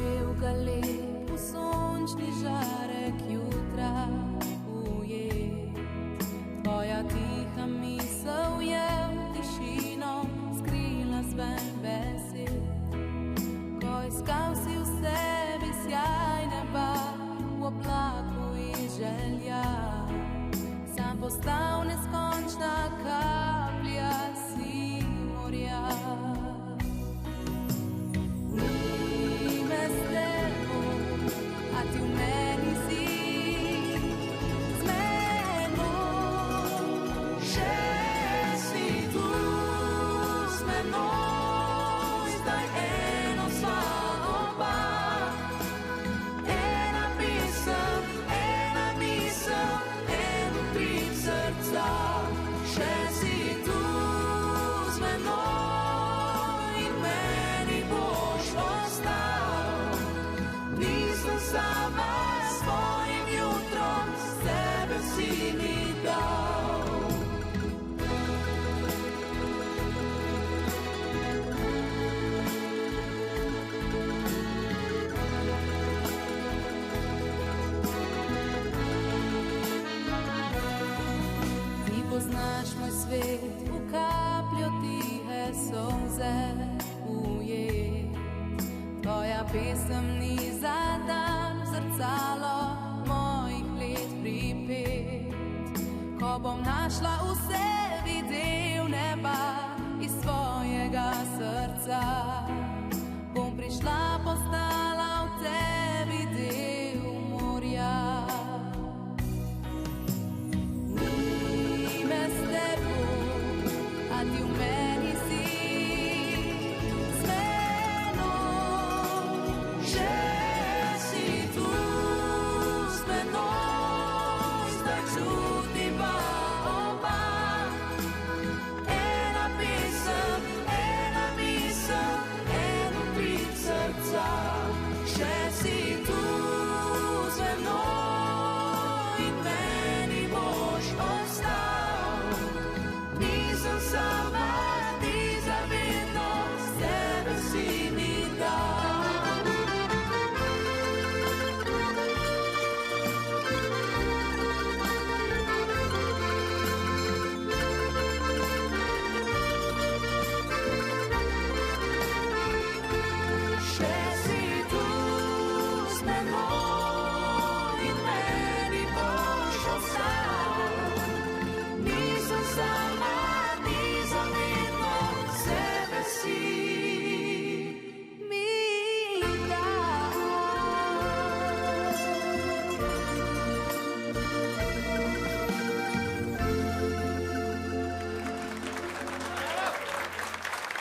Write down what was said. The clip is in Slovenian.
Cel ga lep v sončni žarek jutra ujet. Tvoja tiha misel je v tišino skrila zven besed. Ko iskal si v sebi sjaj neba, v oblaku iz želja, sam postal neskončna kaplja si morja. A ti v meni si z menoj, še si tu z menoj, zdaj eno sva oba. Ena pesem, ena misel, en utrip srca, še si tu z menoj in meni boš ostal. Nisem sama s svojim jutrom, sebe si mi dal. Ti poznaš moj svet, v kapljo tihe solze ujet. Tvoja pesem ni za dan, zrcalo mojih let pripet. Ko bom našla v sebi del neba iz svojega srca, bom prišla, postala v tebi del morja. Ni me s teboj, a ti v meni si. Še si tu